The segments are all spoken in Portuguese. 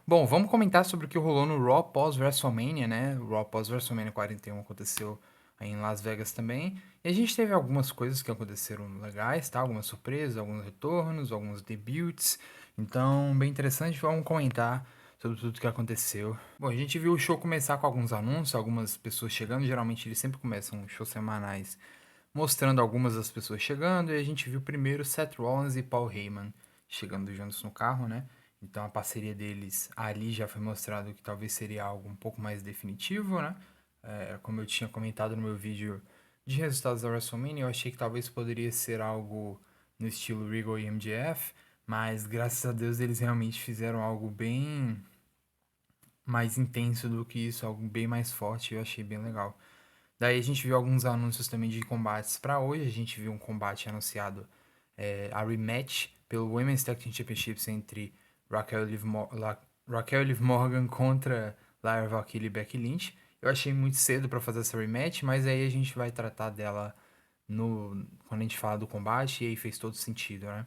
Bom, vamos comentar sobre o que rolou no Raw pós-WrestleMania, né? O Raw pós-WrestleMania 41 aconteceu aí em Las Vegas também. E a gente teve algumas coisas que aconteceram legais, tá? Algumas surpresas, alguns retornos, alguns debuts. Então, bem interessante, vamos comentar sobre tudo que aconteceu. Bom, a gente viu o show começar com alguns anúncios, algumas pessoas chegando. Geralmente eles sempre começam shows semanais mostrando algumas das pessoas chegando. E a gente viu primeiro Seth Rollins e Paul Heyman chegando juntos no carro, né? Então a parceria deles ali já foi mostrado que talvez seria algo um pouco mais definitivo, né? Como eu tinha comentado no meu vídeo de resultados da WrestleMania, eu achei que talvez poderia ser algo no estilo Regal e MJF, mas graças a Deus eles realmente fizeram algo bem mais intenso do que isso, algo bem mais forte, e eu achei bem legal. Daí a gente viu alguns anúncios também de combates para hoje. A gente viu um combate anunciado, a rematch pelo Women's Tag Team Championships entre Raquel e Liv Morgan contra Lyra Valkyrie e Becky Lynch. Eu achei muito cedo para fazer essa rematch, mas aí a gente vai tratar dela quando a gente fala do combate e aí fez todo sentido, né?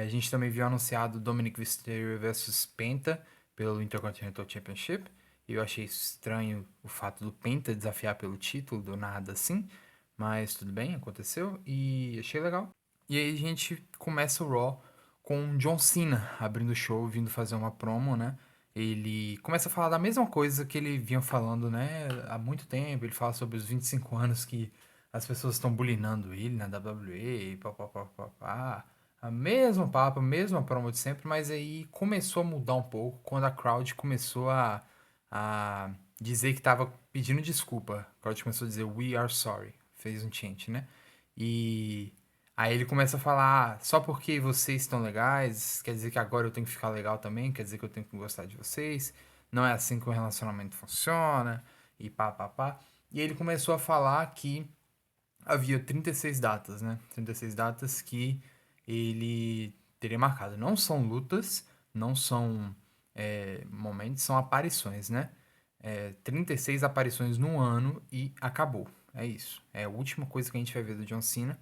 A gente também viu anunciado Dominic Mysterio versus Penta pelo Intercontinental Championship. E eu achei estranho o fato do Penta desafiar pelo título do nada assim. Mas tudo bem, aconteceu e achei legal. E aí a gente começa o Raw com John Cena abrindo o show, vindo fazer uma promo, né? Ele começa a falar da mesma coisa que ele vinha falando, né, há muito tempo. Ele fala sobre os 25 anos que as pessoas estão bullyingando ele na WWE, papapá. A mesma papo, a mesma promo de sempre, mas aí começou a mudar um pouco quando a crowd começou a dizer que tava pedindo desculpa. A crowd começou a dizer We are sorry. Fez um chant, né? E aí ele começa a falar: só porque vocês estão legais, quer dizer que agora eu tenho que ficar legal também, quer dizer que eu tenho que gostar de vocês. Não é assim que o relacionamento funciona. E pá, pá, pá. E ele começou a falar que havia 36 datas, né? 36 datas que ele teria marcado. Não são lutas, não são momentos, são aparições, né? 36 aparições no ano e acabou. É isso. É a última coisa que a gente vai ver do John Cena.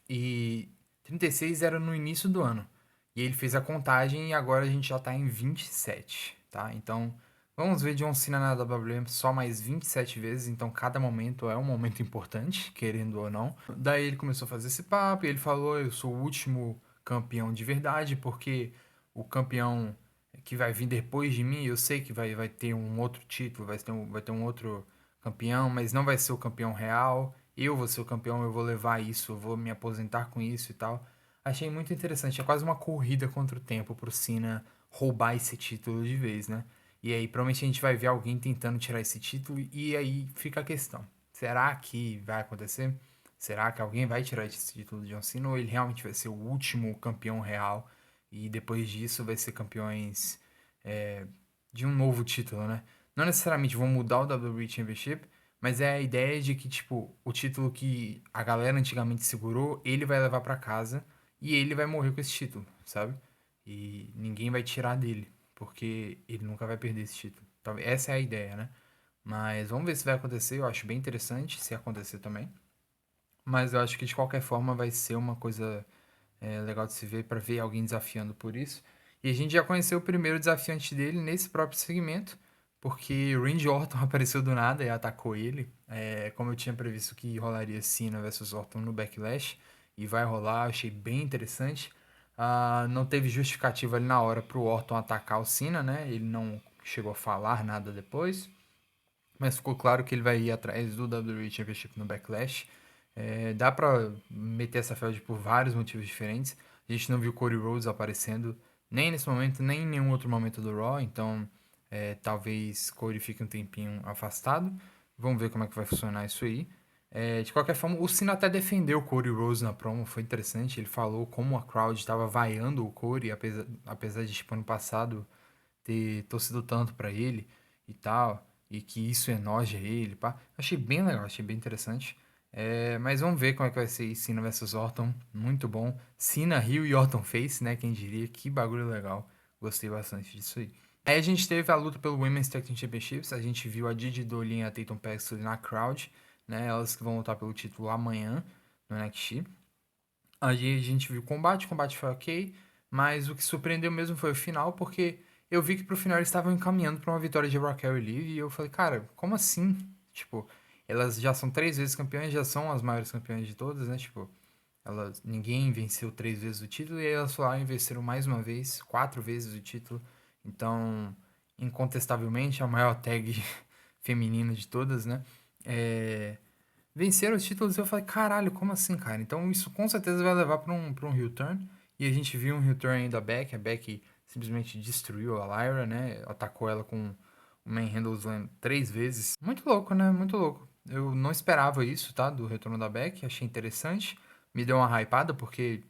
E 36 era no início do ano. E ele fez a contagem e agora a gente já tá em 27, tá? Então, vamos ver John Cena na WWE só mais 27 vezes. Então, cada momento é um momento importante, querendo ou não. Daí ele começou a fazer esse papo e ele falou: eu sou o último campeão de verdade, porque o campeão que vai vir depois de mim, eu sei que vai ter um outro título, vai ter um outro campeão, mas não vai ser o campeão real. Eu vou ser o campeão, eu vou levar isso, eu vou me aposentar com isso e tal. Achei muito interessante. É quase uma corrida contra o tempo pro Cena roubar esse título de vez, né? E aí, provavelmente a gente vai ver alguém tentando tirar esse título. E aí fica a questão: será que vai acontecer? Será que alguém vai tirar esse título de John Cena? Ou ele realmente vai ser o último campeão real? E depois disso vai ser campeões é, de um novo título, né? Não necessariamente vão mudar o WWE Championship, mas é a ideia de que, tipo, o título que a galera antigamente segurou, ele vai levar pra casa e ele vai morrer com esse título, sabe? E ninguém vai tirar dele, porque ele nunca vai perder esse título. Talvez essa é a ideia, né? Mas vamos ver se vai acontecer. Eu acho bem interessante se acontecer também. Mas eu acho que de qualquer forma vai ser uma coisa legal de se ver para ver alguém desafiando por isso. E a gente já conheceu o primeiro desafiante dele nesse próprio segmento, porque o Randy Orton apareceu do nada e atacou ele. Como eu tinha previsto que rolaria Cena versus Orton no Backlash, e vai rolar, achei bem interessante. Não teve justificativa ali na hora pro Orton atacar o Cena, né? Ele não chegou a falar nada depois. Mas ficou claro que ele vai ir atrás do WWE Championship no Backlash. Dá pra meter essa feud por vários motivos diferentes. A gente não viu Cody Rhodes aparecendo nem nesse momento, nem em nenhum outro momento do Raw. Então, talvez Cody fique um tempinho afastado. Vamos ver como é que vai funcionar isso aí. De qualquer forma, o Cena até defendeu o Cody Rhodes na promo, foi interessante. Ele falou como a crowd estava vaiando o Cody, apesar de, tipo, ano passado ter torcido tanto pra ele e tal, e que isso enoja ele, pá. Achei bem legal, achei bem interessante. Mas vamos ver como é que vai ser Cena versus Orton, muito bom. Cena, Hill e Orton Face, né, quem diria, que bagulho legal. Gostei bastante disso aí. Aí a gente teve a luta pelo Women's Tag Team Championships, a gente viu a Didi Dolin e a Tatum Paxley na crowd, né, elas que vão lutar pelo título amanhã no NXT. Aí a gente viu o combate foi ok, mas o que surpreendeu mesmo foi o final, porque eu vi que pro final eles estavam encaminhando pra uma vitória de Raquel e Liv, e eu falei, cara, como assim? Tipo, elas já são 3 vezes campeãs, já são as maiores campeãs de todas, né? Tipo, ninguém venceu 3 vezes o título, e elas falaram e venceram mais uma vez, 4 vezes o título. Então, incontestavelmente, a maior tag feminina de todas, né? É, venceram os títulos e eu falei, caralho, como assim, cara? Então isso com certeza vai levar pra um heel turn. E a gente viu um heel turn aí da Becky. A Becky simplesmente destruiu a Lyra, né? Atacou ela com o Manhandle Slam 3 vezes. Muito louco, né? Muito louco. Eu não esperava isso, tá? Do retorno da Becky. Achei interessante. Me deu uma hypada porque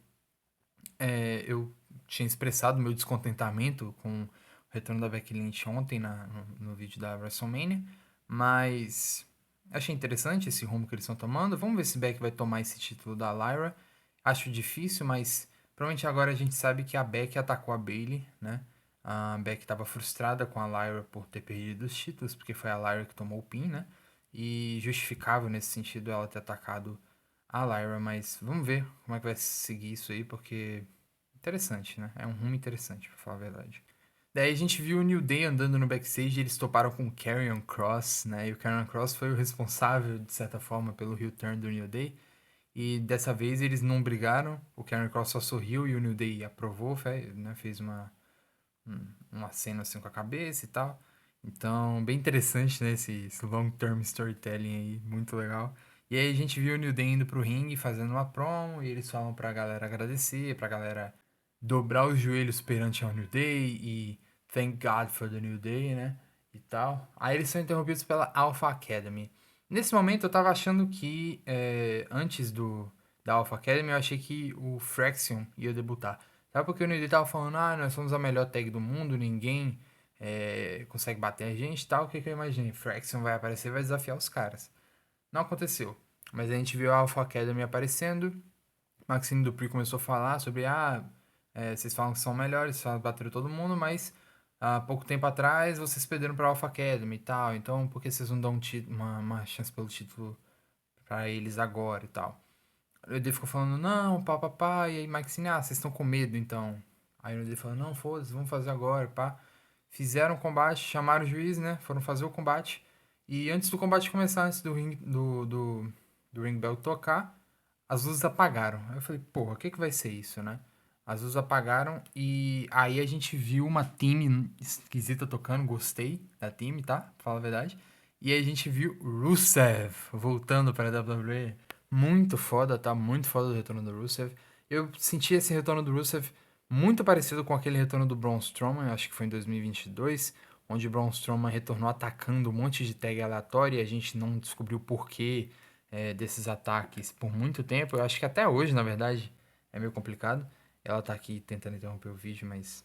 eu tinha expressado meu descontentamento com o retorno da Becky Lynch ontem no vídeo da WrestleMania. Mas achei interessante esse rumo que eles estão tomando. Vamos ver se Becky vai tomar esse título da Lyra. Acho difícil, mas provavelmente agora a gente sabe que a Becky atacou a Bayley, né? A Becky estava frustrada com a Lyra por ter perdido os títulos, porque foi a Lyra que tomou o pin, né? E justificável nesse sentido ela ter atacado a Lyra, mas vamos ver como é que vai seguir isso aí, porque interessante, né? É um rumo interessante, pra falar a verdade. Daí a gente viu o New Day andando no backstage e eles toparam com o Karrion Kross, né? E o Karrion Kross foi o responsável, de certa forma, pelo heel turn do New Day. E dessa vez eles não brigaram, o Karrion Kross só sorriu e o New Day aprovou, né? Fez uma cena assim com a cabeça e tal. Então, bem interessante, né? Esse long-term storytelling aí, muito legal. E aí a gente viu o New Day indo pro ringue fazendo uma promo e eles falam pra galera agradecer, pra galera dobrar os joelhos perante ao New Day e thank God for the New Day, né? E tal. Aí eles são interrompidos pela Alpha Academy. Nesse momento eu tava achando que, antes da Alpha Academy, eu achei que o Fraction ia debutar. Sabe porque o New Day tava falando, nós somos a melhor tag do mundo, ninguém consegue bater a gente e tal. O que eu imaginei? Fraction vai aparecer e vai desafiar os caras. Não aconteceu. Mas a gente viu a Alpha Academy aparecendo. Maxine Dupri começou a falar sobre, vocês falam que são melhores, vocês bateram todo mundo, mas há pouco tempo atrás vocês perderam pra Alpha Academy e tal, então por que vocês não dão uma chance pelo título pra eles agora e tal? Aí o ED ficou falando, não, pá, e aí Maxine, vocês estão com medo então. Aí o ED falou, não, foda-se, vamos fazer agora, pá. Fizeram o combate, chamaram o juiz, né, foram fazer o combate, e antes do combate começar, antes do ring bell tocar, as luzes apagaram. Aí eu falei, porra, o que que vai ser isso, né? As luzes apagaram e aí a gente viu uma team esquisita tocando, gostei da team, tá? Pra falar a verdade. E aí a gente viu Rusev voltando para a WWE. Muito foda, tá? Muito foda o retorno do Rusev. Eu senti esse retorno do Rusev muito parecido com aquele retorno do Braun Strowman, acho que foi em 2022, onde o Braun Strowman retornou atacando um monte de tag aleatória e a gente não descobriu por quê desses ataques por muito tempo. Eu acho que até hoje, na verdade, é meio complicado. Ela tá aqui tentando interromper o vídeo, mas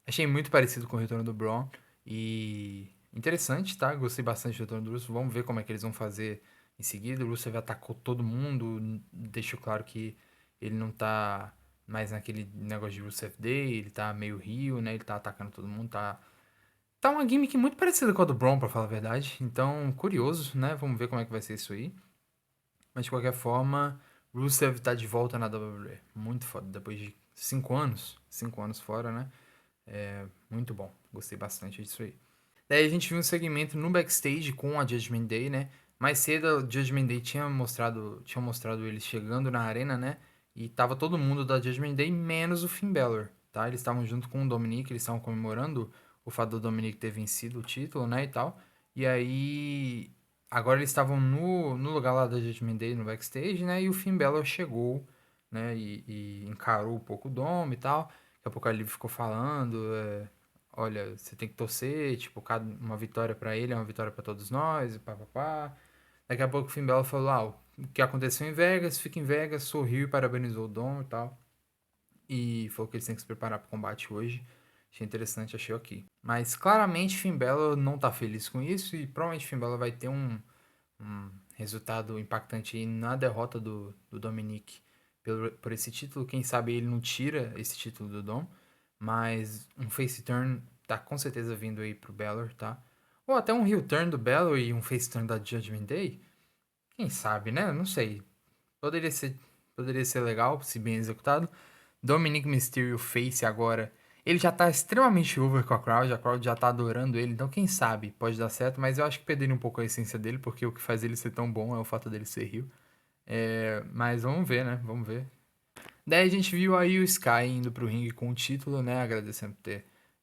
achei muito parecido com o retorno do Braun. E interessante, tá? Gostei bastante do retorno do Russo. Vamos ver como é que eles vão fazer em seguida. O Russo atacou todo mundo, deixou claro que ele não tá mais naquele negócio de Rusev Day, ele tá meio rio, né? Ele tá atacando todo mundo, tá uma gimmick muito parecida com a do Braun, pra falar a verdade. Então, curioso, né? Vamos ver como é que vai ser isso aí. Mas de qualquer forma, Rusev tá de volta na WWE. Muito foda. Depois de 5 anos. 5 anos fora, né? Muito bom. Gostei bastante disso aí. Daí a gente viu um segmento no backstage com a Judgment Day, né? Mais cedo a Judgment Day tinha mostrado eles chegando na arena, né? E tava todo mundo da Judgment Day, menos o Finn Balor, tá? Eles estavam junto com o Dominic, eles estavam comemorando o fato do Dominic ter vencido o título, né? E tal. E aí. Agora eles estavam no lugar lá da Judgment Day, no backstage, né? E o Finn Balor chegou, né? E encarou um pouco o Dom e tal. Daqui a pouco a Liv ficou falando. Olha, você tem que torcer, tipo, uma vitória pra ele é uma vitória pra todos nós, e pá. Daqui a pouco o Finn Balor falou, o que aconteceu em Vegas, fica em Vegas, sorriu e parabenizou o Dom e tal. E falou que eles têm que se preparar pro combate hoje. Achei interessante, achei ok. Mas claramente Finn Balor não tá feliz com isso e provavelmente Finn Balor vai ter um resultado impactante aí na derrota do Dominic por esse título. Quem sabe ele não tira esse título do Dom. Mas um face turn tá com certeza vindo aí pro Balor, tá? Ou até um heel turn do Balor e um face turn da Judgment Day. Quem sabe, né? Não sei. Poderia ser, poderia ser legal, se bem executado. Dominic Mysterio face agora Ele já tá extremamente over com a crowd já tá adorando ele, então quem sabe pode dar certo, mas eu acho que perderia um pouco a essência dele, porque o que faz ele ser tão bom é o fato dele ser heel. Mas vamos ver, né? Vamos ver. Daí a gente viu aí o Sky indo pro ringue com o título, né? Agradecendo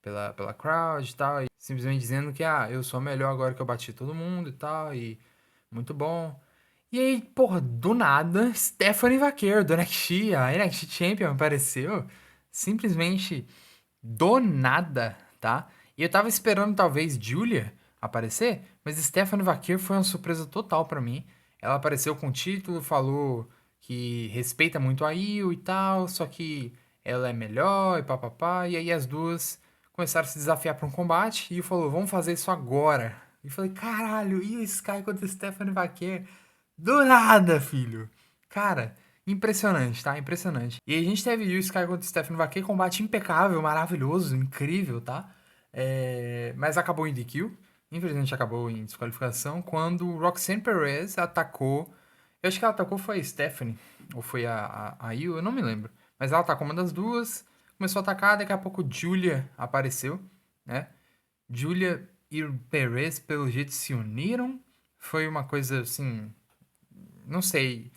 pela crowd e tal. E simplesmente dizendo que, eu sou melhor agora que eu bati todo mundo e tal. E muito bom. E aí, porra, do nada, Stephanie Vaquer, do NXT, a NXT Champion, apareceu. Simplesmente do nada, tá? E eu tava esperando talvez Julia aparecer, mas Stephanie Vaquer foi uma surpresa total pra mim. Ela apareceu com o título, falou que respeita muito a Io e tal, só que ela é melhor e papapá. E aí as duas começaram a se desafiar pra um combate e Io falou: vamos fazer isso agora. E eu falei: caralho, Io Sky contra Stephanie Vaquer. Do nada, filho. Cara, impressionante, tá? Impressionante. E aí a gente teve o Sky contra o Stephen Vaquer, combate impecável, maravilhoso, incrível, tá? Mas acabou em DQ. Infelizmente acabou em desqualificação. Quando o Roxanne Perez atacou. Eu acho que ela atacou foi a Stephanie. Ou foi a Io, eu não me lembro. Mas ela atacou uma das duas. Começou a atacar, daqui a pouco Julia apareceu, né? Julia e Perez, pelo jeito, se uniram. Foi uma coisa assim, não sei.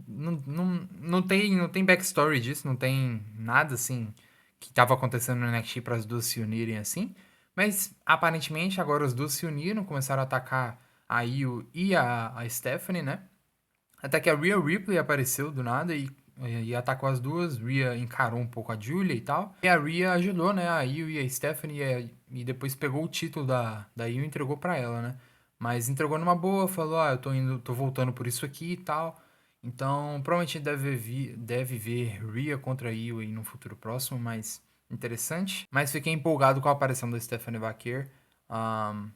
Não tem backstory disso, não tem nada assim que estava acontecendo no NXT para as duas se unirem assim. Mas aparentemente agora as duas se uniram, começaram a atacar a Io e a Stephanie, né? Até que a Rhea Ripley apareceu do nada e atacou as duas. Rhea encarou um pouco a Julia e tal. E a Rhea ajudou, né? A Io e a Stephanie e depois pegou o título da Io e entregou pra ela, né? Mas entregou numa boa, falou: eu tô voltando por isso aqui e tal. Então, provavelmente deve ver Rhea contra Io aí no futuro próximo, mas interessante. Mas fiquei empolgado com a aparição da Stephanie Vaquer. Um,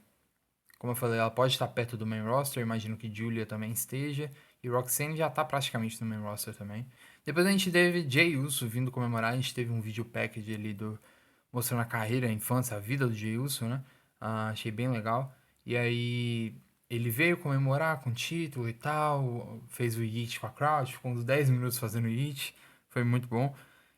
Como eu falei, ela pode estar perto do main roster, imagino que Julia também esteja. E Roxanne já tá praticamente no main roster também. Depois a gente teve Jey Uso vindo comemorar, a gente teve um vídeo package ali mostrando a carreira, a infância, a vida do Jey Uso, né? Achei bem legal. E aí ele veio comemorar com o título e tal, fez o Yeet com a crowd, ficou uns 10 minutos fazendo o Yeet, foi muito bom.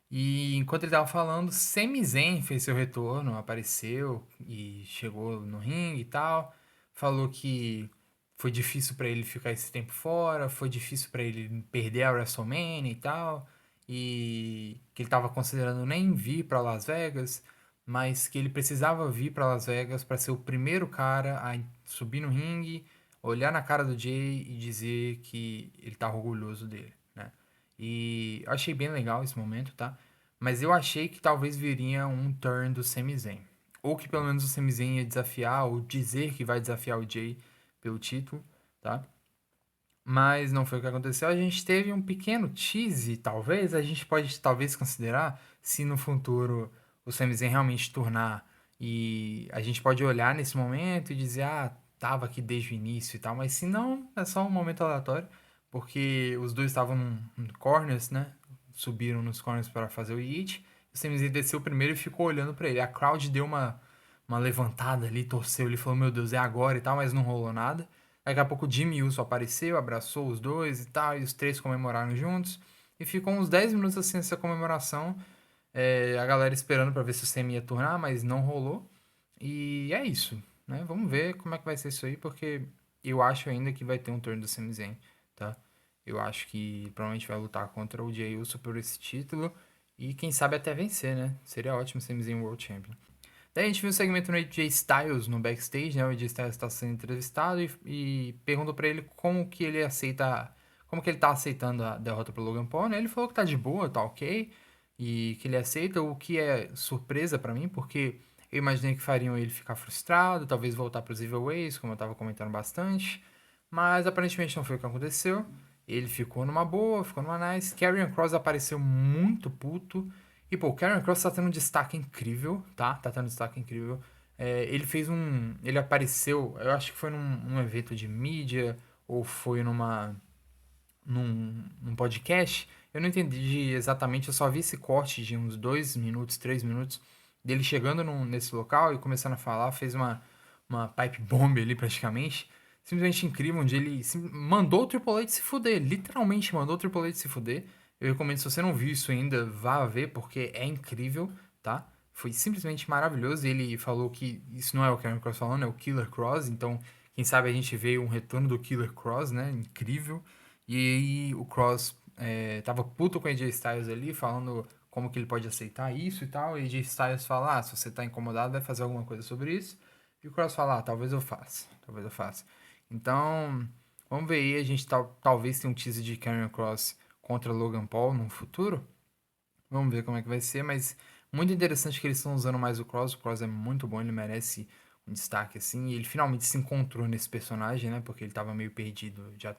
E enquanto ele tava falando, Sami Zayn fez seu retorno, apareceu e chegou no ringue e tal. Falou que foi difícil pra ele ficar esse tempo fora, foi difícil pra ele perder a WrestleMania e tal, e que ele tava considerando nem vir pra Las Vegas, mas que ele precisava vir pra Las Vegas pra ser o primeiro cara a subir no ringue, olhar na cara do Jay e dizer que ele tava orgulhoso dele, né? E eu achei bem legal esse momento, tá? Mas eu achei que talvez viria um turn do Sami Zayn. Ou que pelo menos o Sami Zayn ia desafiar, ou dizer que vai desafiar o Jay pelo título, tá? Mas não foi o que aconteceu. A gente teve um pequeno tease, talvez. A gente pode talvez considerar se no futuro o Sami Zayn realmente tornar. E a gente pode olhar nesse momento e dizer, tava aqui desde o início e tal. Mas se não, é só um momento aleatório. Porque os dois estavam no corners, né? Subiram nos corners para fazer o hit. O Sami Zayn desceu primeiro e ficou olhando para ele. A crowd deu uma levantada ali, torceu. Ele falou, meu Deus, é agora e tal, mas não rolou nada. Daqui a pouco o Jimmy Uso apareceu, abraçou os dois e tal, e os três comemoraram juntos. E ficou uns 10 minutos assim essa comemoração. A galera esperando pra ver se o Sami ia turnar, mas não rolou. E é isso, né? Vamos ver como é que vai ser isso aí, porque eu acho ainda que vai ter um turno do Sami Zayn, tá? Eu acho que provavelmente vai lutar contra o Jey Uso por esse título. E quem sabe até vencer, né? Seria ótimo o Sami Zayn World Champion. Daí a gente viu o segmento no AJ Styles no backstage, né? O AJ Styles está sendo entrevistado e perguntou pra ele como que ele aceita, como que ele tá aceitando a derrota pro Logan Paul, né? Ele falou que tá de boa, tá ok, e que ele aceita, o que é surpresa pra mim, porque eu imaginei que fariam ele ficar frustrado, talvez voltar pros Evil Ways, como eu tava comentando bastante, mas aparentemente não foi o que aconteceu. Ele ficou numa boa, ficou numa nice. Karrion Kross apareceu muito puto. E, pô, o Karrion Kross tá tendo um destaque incrível, tá? Tá tendo um destaque incrível. Ele fez um. Ele apareceu, eu acho que foi num evento de mídia, ou foi num podcast. Eu não entendi exatamente, eu só vi esse corte de uns 2 minutos, 3 minutos, dele chegando nesse local e começando a falar, fez uma pipe bomb ali praticamente. Simplesmente incrível, onde ele mandou o Triple H se fuder, literalmente mandou o Triple H se fuder. Eu recomendo, se você não viu isso ainda, vá ver, porque é incrível, tá? foi simplesmente maravilhoso. E ele falou que isso não é o Karrion Kross falando, é o Killer Kross. Então, quem sabe a gente vê um retorno do Killer Kross, né? Incrível. E aí o Kross tava puto com a AJ Styles ali, falando como que ele pode aceitar isso e tal. E a AJ Styles fala, se você tá incomodado, vai fazer alguma coisa sobre isso. E o Kross fala, talvez eu faça, talvez eu faça. Então, vamos ver aí, a gente talvez tenha um teaser de Karrion Kross contra Logan Paul no futuro. Vamos ver como é que vai ser, mas muito interessante que eles estão usando mais o Cross. O Cross é muito bom, ele merece um destaque assim. E ele finalmente se encontrou nesse personagem, né? Porque ele tava meio perdido, já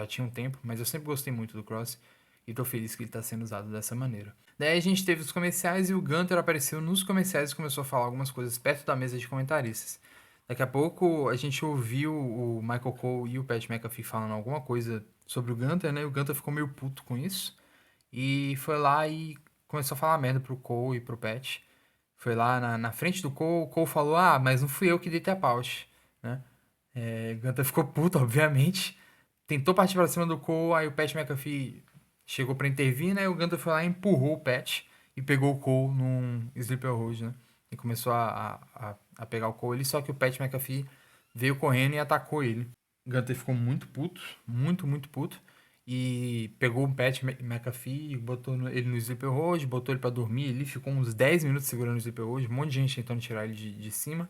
tinha um tempo, mas eu sempre gostei muito do Cross e tô feliz que ele tá sendo usado dessa maneira. Daí a gente teve os comerciais e o Gunter apareceu nos comerciais e começou a falar algumas coisas perto da mesa de comentaristas. Daqui a pouco a gente ouviu o Michael Cole e o Pat McAfee falando alguma coisa sobre o Gunter, né? E o Gunter ficou meio puto com isso. E foi lá e começou a falar merda pro Cole e pro Pat. Foi lá na frente do Cole, o Cole falou, mas não fui eu que dei tap out, né? Gunter ficou puto, obviamente. Tentou partir pra cima do Cole, aí o Pat McAfee chegou pra intervir, né? E o Gunter foi lá e empurrou o Pat e pegou o Cole num sleeper hold, né? E começou a pegar o Cole ali, só que o Pat McAfee veio correndo e atacou ele. O Gunter ficou muito puto, muito, muito puto. E pegou o Pat McAfee e botou ele no sleeper hold, botou ele pra dormir. Ele ficou uns 10 minutos segurando o sleeper hold. Um monte de gente tentando tirar ele de cima,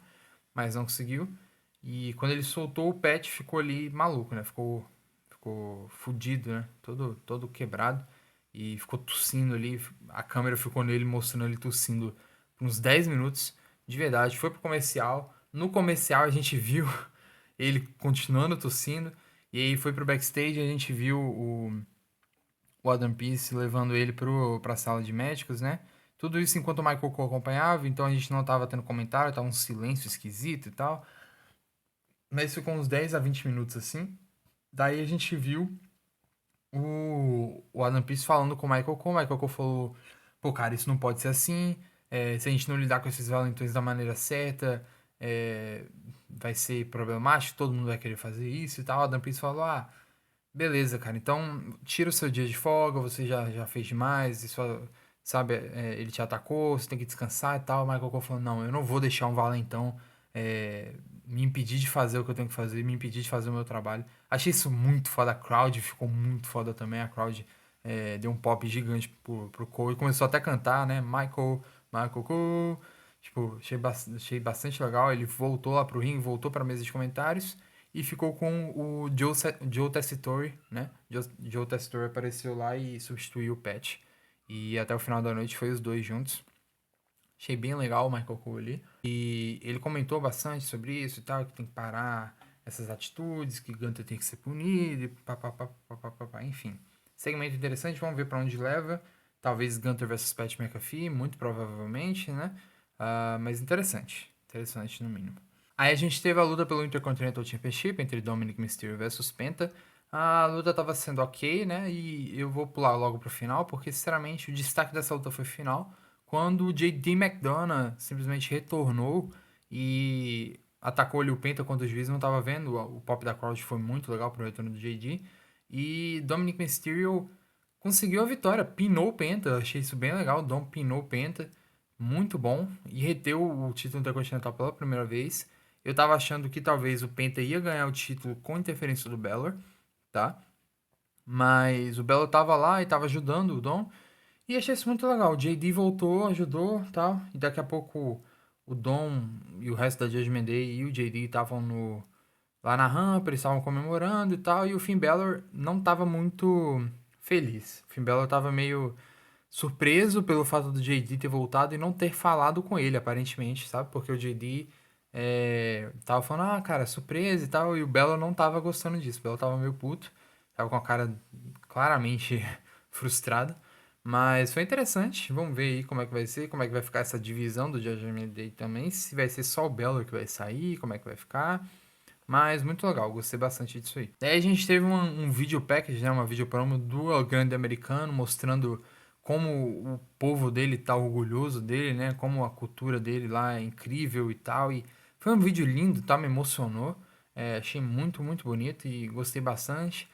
mas não conseguiu. E quando ele soltou, o Pat ficou ali maluco, né? Ficou fudido, né? Todo quebrado. E ficou tossindo ali. A câmera ficou nele, mostrando ele tossindo por uns 10 minutos. De verdade, foi pro comercial. No comercial a gente viu ele continuando tossindo. E aí foi pro backstage, a gente viu o Adam Pearce levando ele pra sala de médicos, né? Tudo isso enquanto o Michael Cole acompanhava, então a gente não tava tendo comentário, tava um silêncio esquisito e tal. Mas ficou uns 10 a 20 minutos assim. Daí a gente viu o Adam Pearce falando com o Michael Cole. O Michael Cole falou: pô, cara, isso não pode ser assim. Se a gente não lidar com esses valentões da maneira certa, vai ser problemático, todo mundo vai querer fazer isso e tal. O Adam Pearce falou: beleza, cara, então tira o seu dia de folga, você já fez demais, isso, sabe, ele te atacou, você tem que descansar e tal. O Michael Cole falou: não, eu não vou deixar um valentão me impedir de fazer o que eu tenho que fazer, me impedir de fazer o meu trabalho. Achei isso muito foda, a crowd ficou muito foda também, a crowd deu um pop gigante pro Cole e começou até a cantar, né, Michael Cole, tipo, achei bastante legal, ele voltou lá pro ringue, voltou pra mesa de comentários e ficou com o Joe Tessitore, né? Joe Tessitore apareceu lá e substituiu o Pat. E até o final da noite foi os dois juntos. Achei bem legal o Michael Cole ali. E ele comentou bastante sobre isso e tal, que tem que parar essas atitudes, que Gunter tem que ser punido, e papapá, papapá, enfim. Segmento interessante, vamos ver pra onde leva. Talvez Gunter versus Pat McAfee, muito provavelmente, né? Mas interessante no mínimo. Aí a gente teve a luta pelo Intercontinental Championship entre Dominic Mysterio versus Penta. A luta tava sendo ok, né? E eu vou pular logo pro final, porque sinceramente o destaque dessa luta foi o final, quando o JD McDonough simplesmente retornou e atacou ali o Penta quando o juiz não tava vendo. O pop da crowd foi muito legal pro retorno do JD. E Dominic Mysterio conseguiu a vitória, pinou o Penta. Achei isso bem legal. O Dom pinou o Penta, muito bom. E reteu o título Intercontinental pela primeira vez. Eu tava achando que talvez o Penta ia ganhar o título com interferência do Balor, tá? Mas o Balor tava lá e tava ajudando o Dom. E achei isso muito legal. O JD voltou, ajudou, tal. E daqui a pouco o Dom e o resto da Judgment Day e o JD estavam lá na rampa, eles estavam comemorando e tal. E o Finn Balor não tava muito feliz. O Finn Balor tava meio surpreso pelo fato do JD ter voltado e não ter falado com ele, aparentemente, sabe? Porque o JD tava falando, cara, surpresa e tal, e o Belo não tava gostando disso. O Belo tava meio puto, tava com a cara claramente frustrada. Mas foi interessante, vamos ver aí como é que vai ser, como é que vai ficar essa divisão do Judgment Day também, se vai ser só o Belo que vai sair, como é que vai ficar. Mas muito legal, gostei bastante disso aí. Daí a gente teve um video package, né, uma video promo do El Grande Americano, mostrando como o povo dele tá orgulhoso dele, né, como a cultura dele lá é incrível e tal. E foi um vídeo lindo, tá, me emocionou. Achei muito, muito bonito e gostei bastante.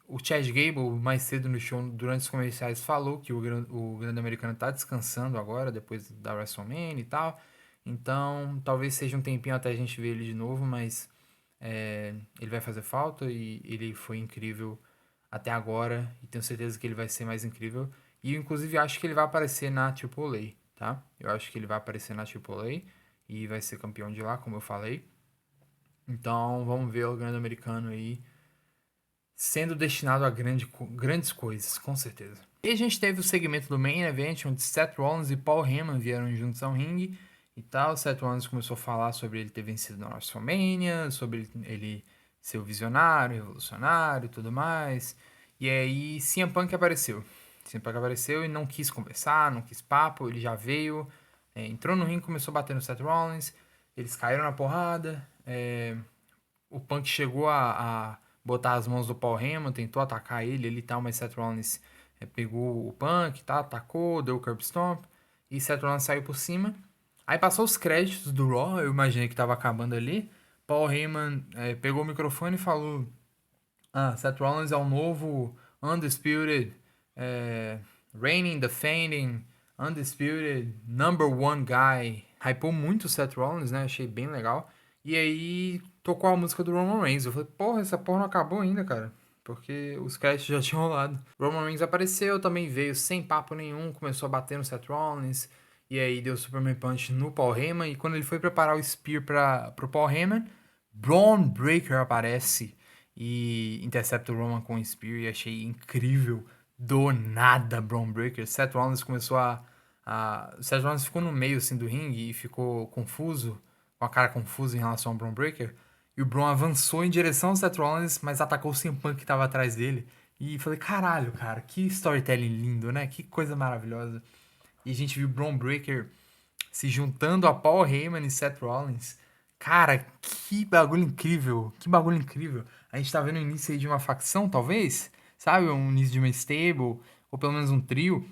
O Chad Gable, mais cedo no show, durante os comerciais, falou que o grande americano tá descansando agora, depois da WrestleMania e tal. Então, talvez seja um tempinho até a gente ver ele de novo, mas ele vai fazer falta e ele foi incrível até agora. E tenho certeza que ele vai ser mais incrível. E, inclusive, acho que ele vai aparecer na AAA, tá? Eu acho que ele vai aparecer na AAA e vai ser campeão de lá, como eu falei. Então, vamos ver o grande americano aí sendo destinado a grandes coisas, com certeza. E a gente teve o segmento do Main Event, onde Seth Rollins e Paul Heyman vieram juntos ao ringue e tal. Seth Rollins começou a falar sobre ele ter vencido na WrestleMania, sobre ele ser o visionário, revolucionário e tudo mais. E aí CM Punk apareceu. CM Punk apareceu e não quis conversar, não quis papo, ele já veio, entrou no ringue, começou a bater no Seth Rollins, eles caíram na porrada, o Punk chegou a botar as mãos do Paul Heyman, tentou atacar ele e tal, mas Seth Rollins pegou o Punk, tá, atacou, deu o curb stomp e Seth Rollins saiu por cima. Aí passou os créditos do Raw, eu imaginei que tava acabando ali. Paul Heyman pegou o microfone e falou: Seth Rollins é o novo Undisputed, Reigning, Defending, Undisputed, Number One Guy. Hypou muito o Seth Rollins, né? Achei bem legal. E aí tocou a música do Roman Reigns. Eu falei, porra, essa porra não acabou ainda, cara. Porque os créditos já tinham rolado. Roman Reigns apareceu, também veio sem papo nenhum, começou a bater no Seth Rollins. E aí deu Superman Punch no Paul Heyman. E quando ele foi preparar o Spear pro Paul Heyman, Braun Breaker aparece e intercepta o Roman com o Spear. E achei incrível. Do nada, Braun Breaker. Seth Rollins começou Seth Rollins ficou no meio assim, do ringue e ficou confuso, com a cara confusa em relação ao Braun Breaker. E o Braun avançou em direção ao Seth Rollins, mas atacou o CM Punk que tava atrás dele. E falei, caralho, cara, que storytelling lindo, né? Que coisa maravilhosa. E a gente viu o Braun Breaker se juntando a Paul Heyman e Seth Rollins. Cara, que bagulho incrível. Que bagulho incrível. A gente tá vendo o início aí de uma facção, talvez? Sabe? Um início de uma stable, ou pelo menos um trio.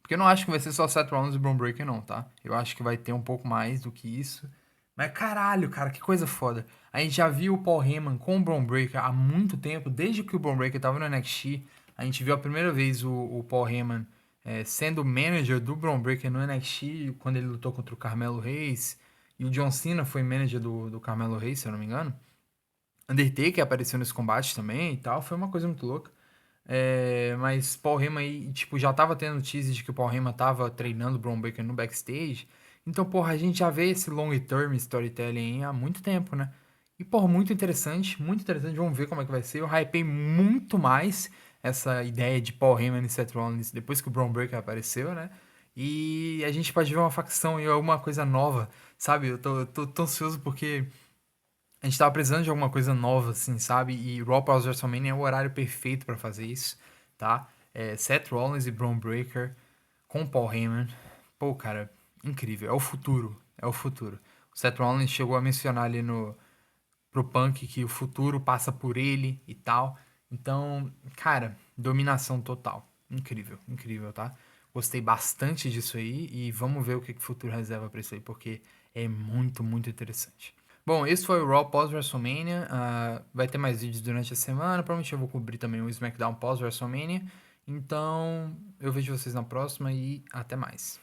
Porque eu não acho que vai ser só Seth Rollins e Braun Breaker, não, tá? Eu acho que vai ter um pouco mais do que isso. Mas caralho, cara, que coisa foda. A gente já viu o Paul Heyman com o Braun Breaker há muito tempo, desde que o Braun Breaker tava no NXT. A gente viu a primeira vez o Paul Heyman sendo manager do Braun Breaker no NXT, quando ele lutou contra o Carmelo Reis. E o John Cena foi manager do Carmelo Reis, se eu não me engano. Undertaker apareceu nesse combate também e tal. Foi uma coisa muito louca. Mas Paul Heyman aí, tipo, já tava tendo teaser de que o Paul Heyman tava treinando o Braun Breaker no backstage. Então, porra, a gente já vê esse long term storytelling aí há muito tempo, né? E, porra, muito interessante, muito interessante. Vamos ver como é que vai ser. Eu hypei muito mais essa ideia de Paul Heyman e Seth Rollins depois que o Braun Breaker apareceu, né? E a gente pode ver uma facção e alguma coisa nova, sabe? Eu tô ansioso porque a gente tava precisando de alguma coisa nova, assim, sabe? E Raw pós WrestleMania é o horário perfeito pra fazer isso, tá? Seth Rollins e Braun Breaker com Paul Heyman. Pô, cara, incrível. É o futuro. É o futuro. O Seth Rollins chegou a mencionar ali pro Punk que o futuro passa por ele e tal. Então, cara, dominação total. Incrível, incrível, tá? Gostei bastante disso aí e vamos ver o que o futuro reserva pra isso aí, porque é muito, muito interessante. Bom, esse foi o Raw pós-WrestleMania. Vai ter mais vídeos durante a semana. Provavelmente eu vou cobrir também o SmackDown pós-WrestleMania. Então, eu vejo vocês na próxima e até mais.